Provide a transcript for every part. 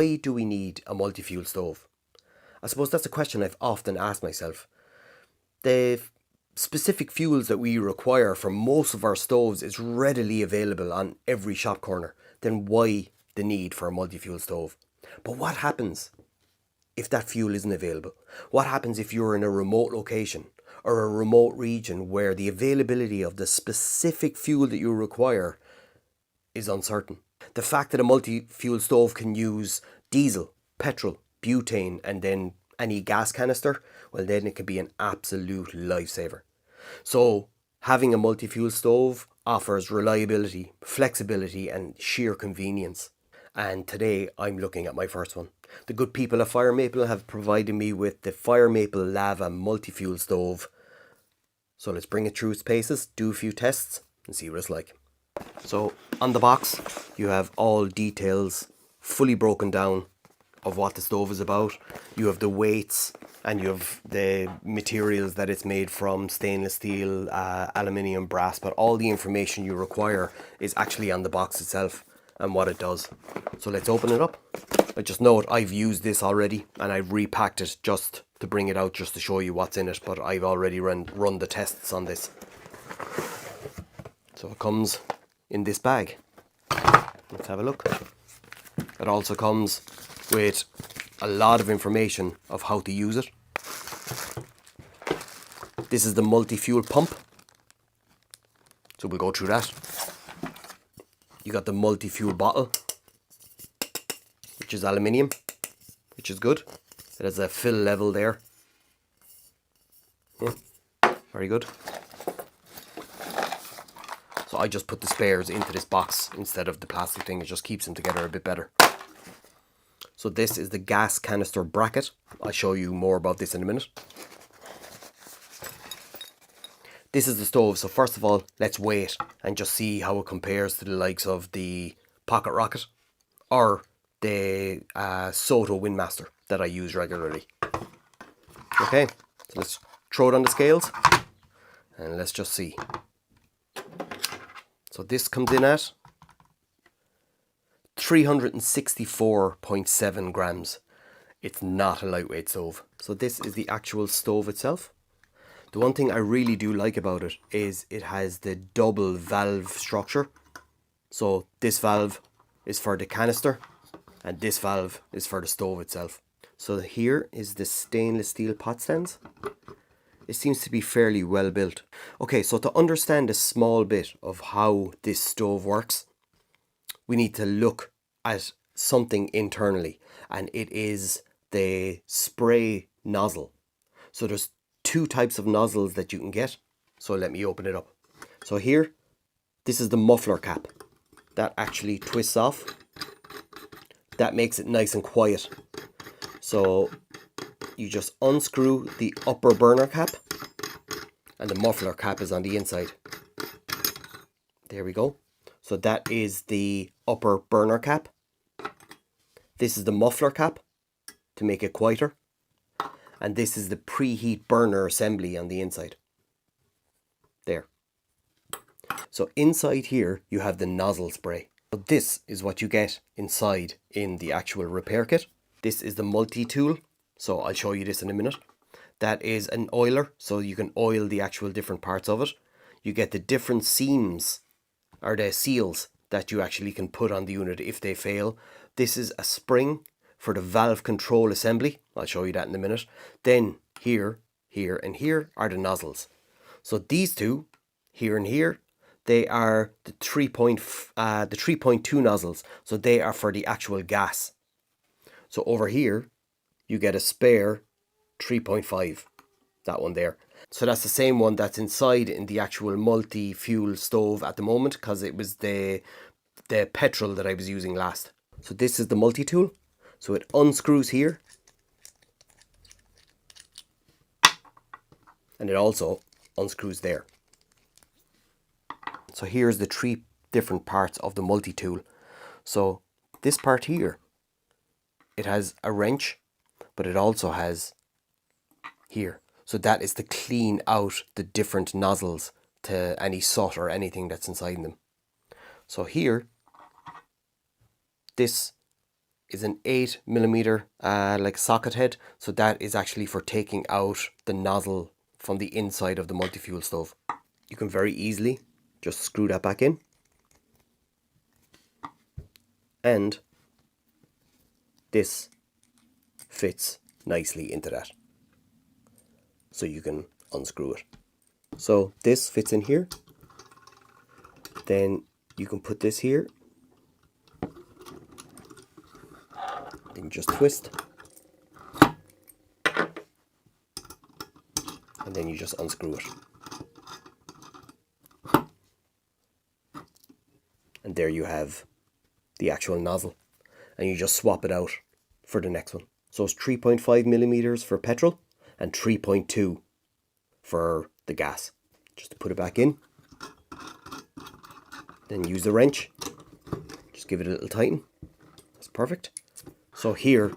why do we need a multi-fuel stove? I suppose that's a question I've often asked myself. The specific fuels that we require for most of our stoves is readily available on every shop corner. Then why the need for a multi-fuel stove? But what happens if that fuel isn't available? What happens if you're in a remote location or a remote region where the availability of the specific fuel that you require is uncertain? The fact that a multi-fuel stove can use diesel, petrol, butane and then any gas canister, well then it can be an absolute lifesaver. So having a multi-fuel stove offers reliability, flexibility and sheer convenience. And today I'm looking at my first one. The good people at Fire Maple have provided me with the Fire Maple Lava multi-fuel stove. So let's bring it through its paces, do a few tests and see what it's like. So on the box you have all details fully broken down of what the stove is about. You have the weights and you have the materials that it's made from, stainless steel, aluminium, brass, but all the information you require is actually on the box itself and what it does. So let's open it up. I just note I've used this already and I've repacked it just to bring it out, just to show you what's in it, but I've already run the tests on this. So it comes in this bag. Let's have a look. It also comes with a lot of information of how to use it. This is the multi-fuel pump, so we'll go through that. You got the multi-fuel bottle, which is aluminium, which is good. It has a fill level there. Yeah, very good. So I just put the spares into this box instead of the plastic thing. It just keeps them together a bit better. So this is the gas canister bracket. I'll show you more about this in a minute. This is the stove. So first of all, let's weigh it and just see how it compares to the likes of the Pocket Rocket or the Soto Windmaster that I use regularly. Okay, so let's throw it on the scales and let's just see. So this comes in at 364.7 grams. It's not a lightweight stove. So this is the actual stove itself. The one thing I really do like about it is it has the double valve structure. So this valve is for the canister and this valve is for the stove itself. So here is the stainless steel pot stands. It seems to be fairly well built. Okay, so to understand a small bit of how this stove works, we need to look at something internally, and it is the spray nozzle. So there's two types of nozzles that you can get. So let me open it up. So here, this is the muffler cap. That actually twists off. That makes it nice and quiet. So you just unscrew the upper burner cap and the muffler cap is on the inside. There we go. So that is the upper burner cap. This is the muffler cap to make it quieter. And this is the preheat burner assembly on the inside. There. So inside here you have the nozzle spray. So this is what you get inside in the actual repair kit. This is the multi-tool. So I'll show you this in a minute. That is an oiler, so you can oil the actual different parts of it. You get the different seams or the seals that you actually can put on the unit if they fail. This is a spring for the valve control assembly. I'll show you that in a minute. Then here, here and here are the nozzles. So these two, here and here, they are the 3.2 nozzles. So they are for the actual gas. So over here, you get a spare 3.5, that one there. So that's the same one that's inside in the actual multi-fuel stove at the moment, because it was the petrol that I was using last. So this is the multi-tool. So it unscrews here. And it also unscrews there. So here's the three different parts of the multi-tool. So this part here, it has a wrench, but it also has here. So that is to clean out the different nozzles to any soot or anything that's inside them. So here, this is an 8mm like socket head. So that is actually for taking out the nozzle from the inside of the multi-fuel stove. You can very easily just screw that back in, and this fits nicely into that. So you can unscrew it. So this fits in here. Then you can put this here. Then you just twist. And then you just unscrew it. And there you have the actual nozzle. And you just swap it out for the next one. So it's 3.5mm for petrol and 3.2 for the gas. Just to put it back in. Then use the wrench. Just give it a little tighten. That's perfect. So here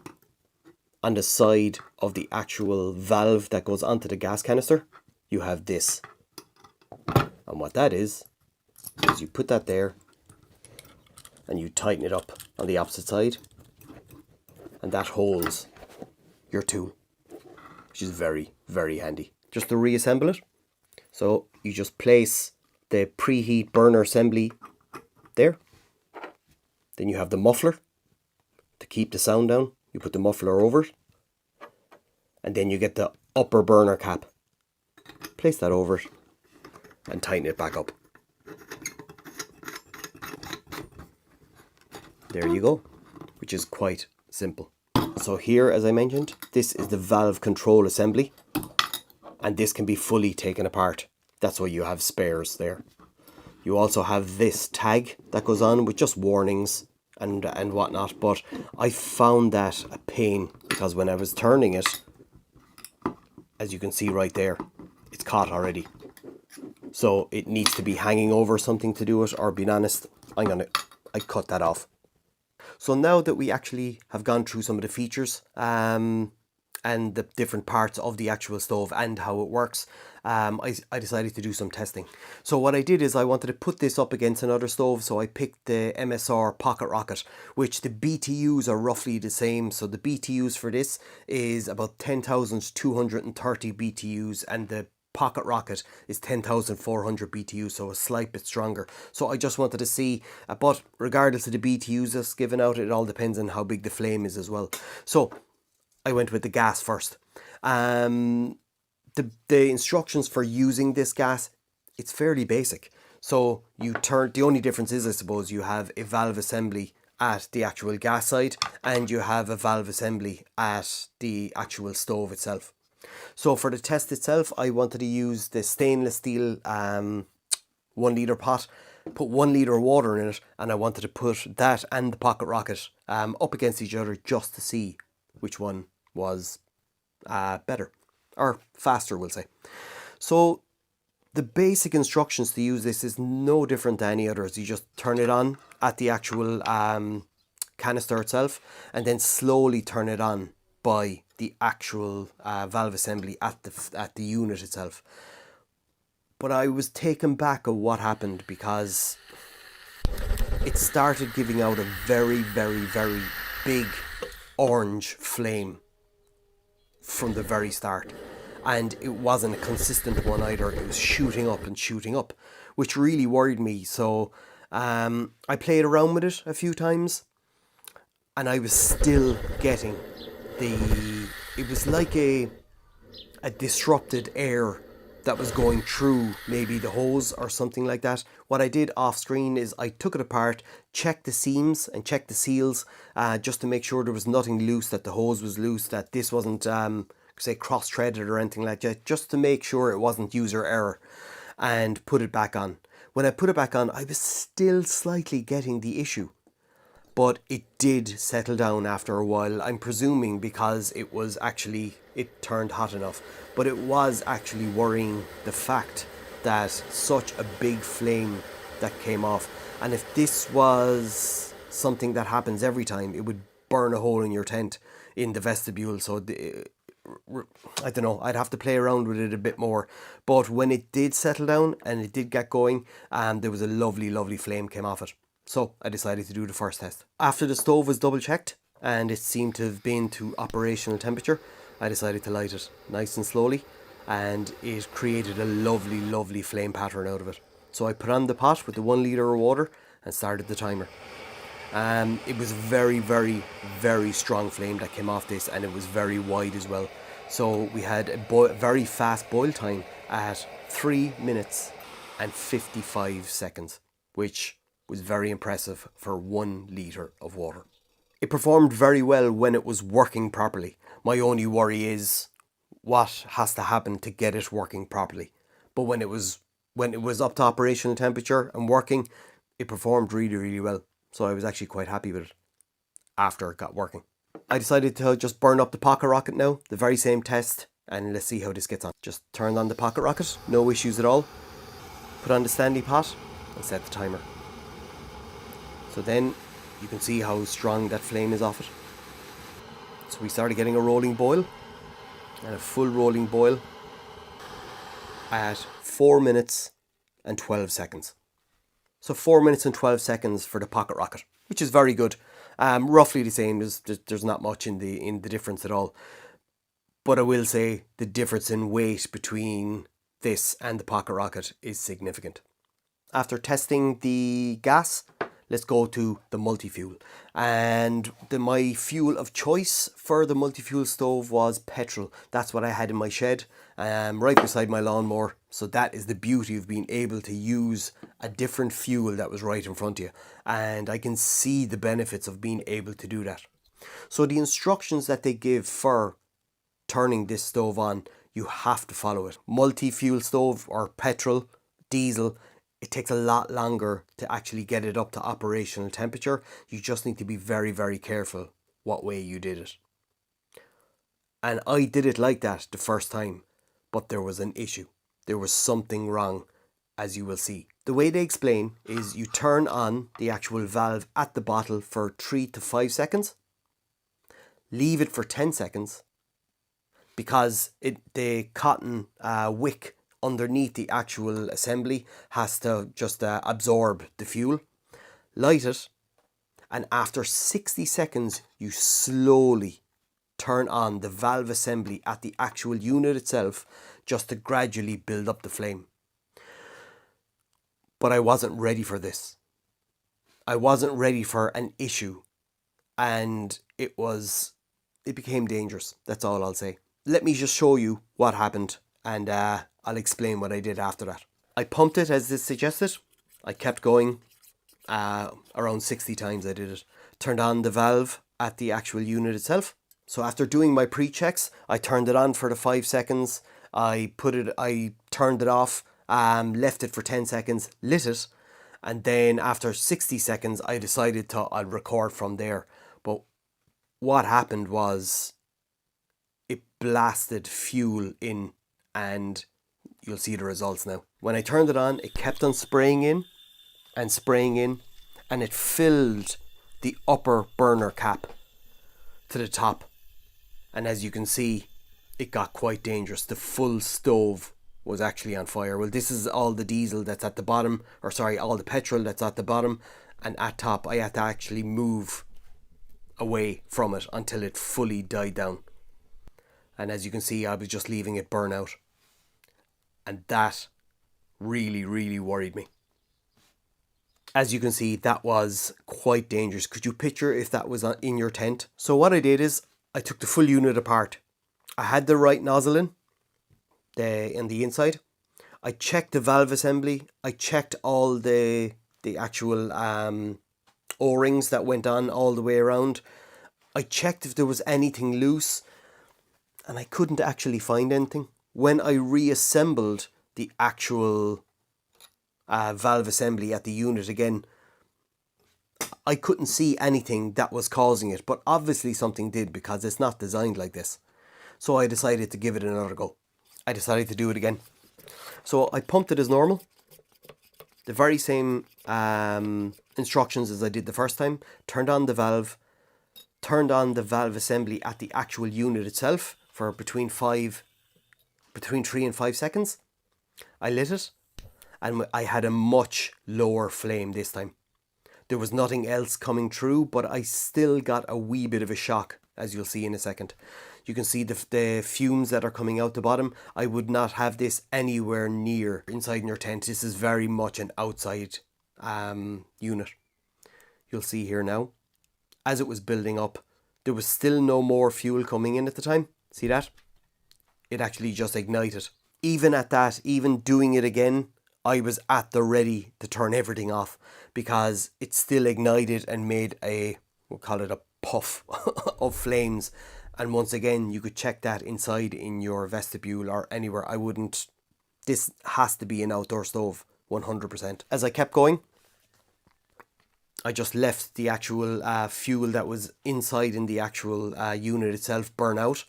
on the side of the actual valve that goes onto the gas canister, you have this. And what that is you put that there and you tighten it up on the opposite side, and that holds your tool, which is very, very handy. Just to reassemble it, so you just place the preheat burner assembly there. Then you have the muffler to keep the sound down. You put the muffler over it, and then you get the upper burner cap. Place that over it and tighten it back up. There you go, which is quite simple. So here, as I mentioned, this is the valve control assembly, and this can be fully taken apart. That's why you have spares there. You also have this tag that goes on with just warnings and whatnot, but I found that a pain because when I was turning it, as you can see right there, it's caught already. So it needs to be hanging over something to do it, or being honest, I cut that off. So now that we actually have gone through some of the features and the different parts of the actual stove and how it works, I decided to do some testing. So what I did is I wanted to put this up against another stove, so I picked the MSR Pocket Rocket, which the BTUs are roughly the same. So the BTUs for this is about 10,230 BTUs, and the Pocket Rocket is 10,400 BTUs, so a slight bit stronger. So I just wanted to see, but regardless of the BTUs that's given out, it all depends on how big the flame is as well. So I went with the gas first. The instructions for using this gas, it's fairly basic. So you turn, the only difference is, I suppose, you have a valve assembly at the actual gas side, and you have a valve assembly at the actual stove itself. So for the test itself, I wanted to use the stainless steel 1 litre pot, put 1 litre of water in it, and I wanted to put that and the Pocket Rocket up against each other just to see which one was better, or faster, we'll say. So the basic instructions to use this is no different than any others. You just turn it on at the actual canister itself, and then slowly turn it on by the actual valve assembly at the unit itself. But I was taken back of what happened, because it started giving out a very, very, very big orange flame from the very start, and it wasn't a consistent one either. It was shooting up and shooting up, which really worried me. So I played around with it a few times, and I was still getting it was like a disrupted air that was going through maybe the hose or something like that. What I did off screen is I took it apart, checked the seams and checked the seals, just to make sure there was nothing loose, that the hose was loose, that this wasn't say cross-threaded or anything like that, just to make sure it wasn't user error, and put it back on. When I put it back on, I was still slightly getting the issue, but it did settle down after a while. I'm presuming because it turned hot enough, but it was actually worrying, the fact that such a big flame that came off. And if this was something that happens every time, it would burn a hole in your tent in the vestibule. So I don't know, I'd have to play around with it a bit more. But when it did settle down and it did get going, there was a lovely, lovely flame came off it. So I decided to do the first test. After the stove was double checked, and it seemed to have been to operational temperature. I decided to light it nice and slowly, and it created a lovely, lovely flame pattern out of it. So I put on the pot with the 1 litre of water and started the timer. It was very, very, very strong flame that came off this, and it was very wide as well. So we had a very fast boil time at 3 minutes and 55 seconds, which was very impressive for 1 litre of water. It performed very well when it was working properly. My only worry is what has to happen to get it working properly. But when it was up to operational temperature and working, it performed really, really well. So I was actually quite happy with it after it got working. I decided to just burn up the Pocket Rocket now, the very same test, and let's see how this gets on. Just turned on the Pocket Rocket, no issues at all. Put on the standy pot and set the timer. So then you can see how strong that flame is off it. So we started getting a rolling boil, and a full rolling boil at 4 minutes and 12 seconds. So 4 minutes and 12 seconds for the Pocket Rocket, which is very good. Roughly the same. There's not much in the difference at all. But I will say the difference in weight between this and the Pocket Rocket is significant. After testing the gas, let's go to the multi-fuel. And my fuel of choice for the multi-fuel stove was petrol. That's what I had in my shed, right beside my lawnmower. So that is the beauty of being able to use a different fuel that was right in front of you. And I can see the benefits of being able to do that. So the instructions that they give for turning this stove on, you have to follow it. Multi-fuel stove or petrol, diesel, it takes a lot longer to actually get it up to operational temperature. You just need to be very, very careful what way you did it. And I did it like that the first time, but there was an issue. There was something wrong, as you will see. The way they explain is you turn on the actual valve at the bottle for 3 to 5 seconds. Leave it for 10 seconds because the cotton wick underneath the actual assembly has to just absorb the fuel. Light it, and after 60 seconds you slowly turn on the valve assembly at the actual unit itself, just to gradually build up the flame. But I wasn't ready for this. I wasn't ready for an issue, and it became dangerous. That's all I'll say. Let me just show you what happened, and I'll explain what I did after that. I pumped it as this suggested. I kept going. Around 60 times I did it. Turned on the valve at the actual unit itself. So after doing my pre-checks, I turned it on for the 5 seconds. I turned it off, left it for 10 seconds, lit it, and then after 60 seconds I decided I'll record from there. But what happened was it blasted fuel in, and you'll see the results now. When I turned it on, it kept on spraying in, and it filled the upper burner cap to the top. And as you can see, it got quite dangerous. The full stove was actually on fire. Well, this is all the diesel that's at the bottom, or sorry, all the petrol that's at the bottom, and at top I had to actually move away from it until it fully died down. And as you can see, I was just leaving it burn out. And that really, really worried me. As you can see, that was quite dangerous. Could you picture if that was in your tent? So what I did is I took the full unit apart. I had the right nozzle in the inside. I checked the valve assembly. I checked all the actual O-rings that went on all the way around. I checked if there was anything loose, and I couldn't actually find anything. When I reassembled the actual valve assembly at the unit again, I couldn't see anything that was causing it, but obviously something did, because it's not designed like this. So I decided to give it another go. I decided to do it again. So I pumped it as normal. The very same instructions as I did the first time. Turned on the valve assembly at the actual unit itself for between 3 and 5 seconds. I lit it, and I had a much lower flame this time. There was nothing else coming through, but I still got a wee bit of a shock, as you'll see in a second. You can see the fumes that are coming out the bottom. I would not have this anywhere near inside in your tent. This is very much an outside unit. You'll see here now, as it was building up, there was still no more fuel coming in at the time. See that? It actually just ignited. Even at that, even doing it again, I was at the ready to turn everything off because it still ignited and made we'll call it a puff of flames. And once again, you could check that inside in your vestibule or anywhere. This has to be an outdoor stove, 100%. As I kept going, I just left the actual fuel that was inside in the actual unit itself burn out.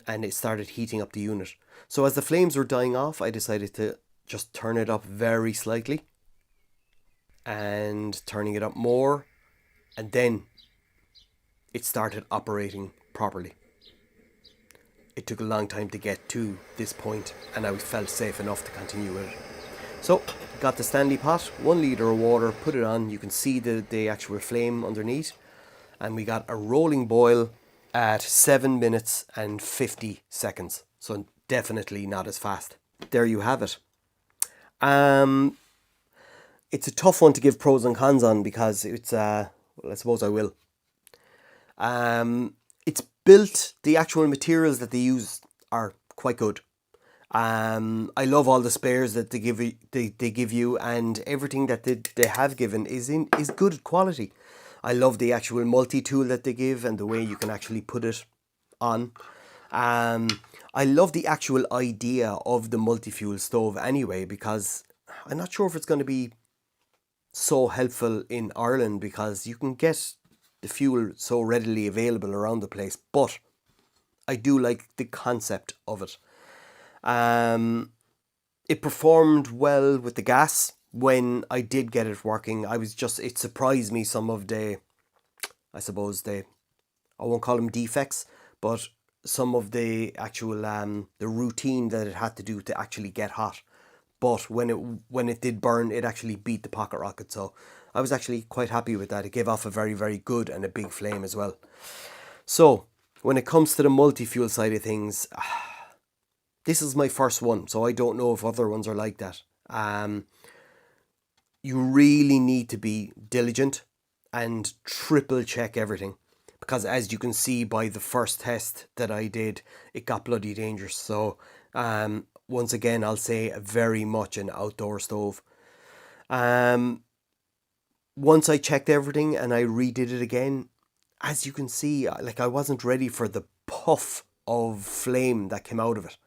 And it started heating up the unit. So as the flames were dying off, I decided to just turn it up very slightly. And turning it up more. And then it started operating properly. It took a long time to get to this point, and I felt safe enough to continue with it. So, got the Stanley pot, 1 litre of water, put it on. You can see the actual flame underneath. And we got a rolling boil at 7 minutes and 50 seconds. So definitely not as fast. There you have it. It's a tough one to give pros and cons on because it's, well, I suppose I will. It's built, the actual materials that they use are quite good. I love all the spares that they give you, and everything that they have given is good quality. I love the actual multi-tool that they give and the way you can actually put it on. I love the actual idea of the multi-fuel stove anyway, because I'm not sure if it's going to be so helpful in Ireland because you can get the fuel so readily available around the place, but I do like the concept of it. It performed well with the gas. When I did get it working, it surprised me some of I won't call them defects, but some of the actual, the routine that it had to do to actually get hot. But when it did burn, it actually beat the Pocket Rocket. So I was actually quite happy with that. It gave off a very, very good and a big flame as well. So when it comes to the multi-fuel side of things, this is my first one. So I don't know if other ones are like that. You really need to be diligent and triple check everything, because as you can see by the first test that I did, it got bloody dangerous. So once again, I'll say very much an outdoor stove. Once I checked everything and I redid it again, as you can see, like, I wasn't ready for the puff of flame that came out of it.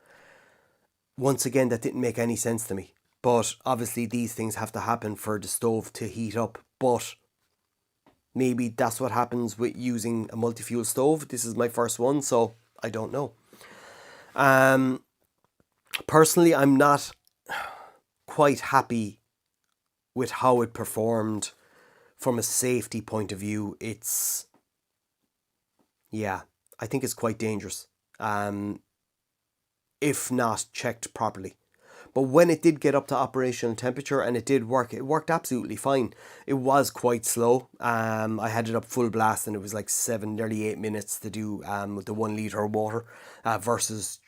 Once again, that didn't make any sense to me. But obviously these things have to happen for the stove to heat up. But maybe that's what happens with using a multi-fuel stove. This is my first one, so I don't know. Personally, I'm not quite happy with how it performed from a safety point of view. I think it's quite dangerous. If not checked properly. But when it did get up to operational temperature and it did work, it worked absolutely fine. It was quite slow. I had it up full blast and it was like nearly 8 minutes to do with the 1 litre of water versus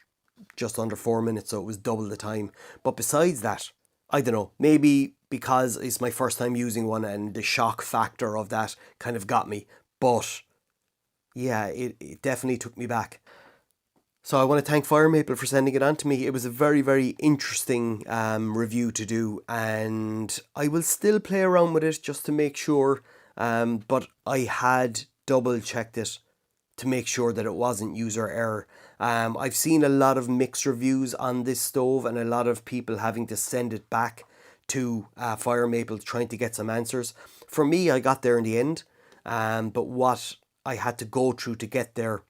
just under 4 minutes. So it was double the time. But besides that, I don't know, maybe because it's my first time using one and the shock factor of that kind of got me. But yeah, it definitely took me back. So I want to thank Fire Maple for sending it on to me. It was a very, very interesting review to do, and I will still play around with it just to make sure. But I had double checked it to make sure that it wasn't user error. I've seen a lot of mixed reviews on this stove and a lot of people having to send it back to Fire Maple trying to get some answers. For me, I got there in the end, but what I had to go through to get there,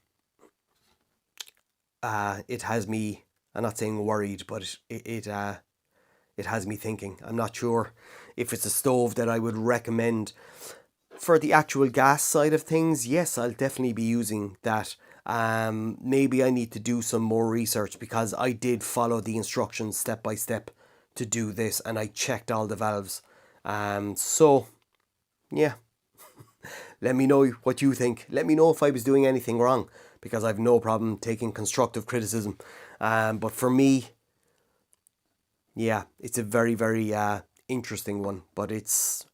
it has me, I'm not saying worried, but it has me thinking. I'm not sure if it's a stove that I would recommend. For the actual gas side of things, yes, I'll definitely be using that. Maybe I need to do some more research, because I did follow the instructions step by step to do this, and I checked all the valves. So yeah, let me know what you think. Let me know if I was doing anything wrong, because I've no problem taking constructive criticism. But for me, yeah, it's a very, very interesting one, but it's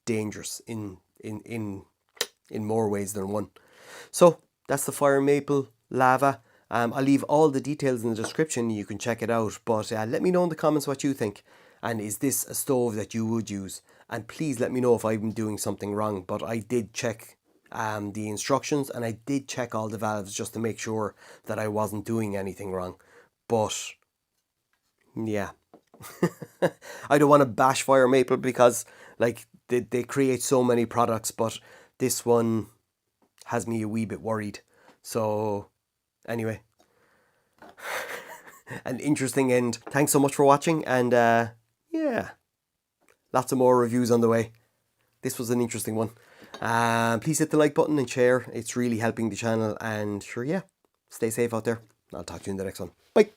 dangerous in more ways than one. So that's the fire maple lava. I'll leave all the details in the description. You can check it out. But let me know in the comments what you think. And is this a stove that you would use? And please let me know if I'm doing something wrong. But I did check the instructions, and I did check all the valves just to make sure that I wasn't doing anything wrong. But yeah, I don't want to bash fire maple, because like they create so many products, but this one has me a wee bit worried. So anyway, an interesting end. Thanks so much for watching, and yeah, lots of more reviews on the way. This was an interesting one. Please hit the like button and share. It's really helping the channel. And sure, yeah, stay safe out there. I'll talk to you in the next one. Bye.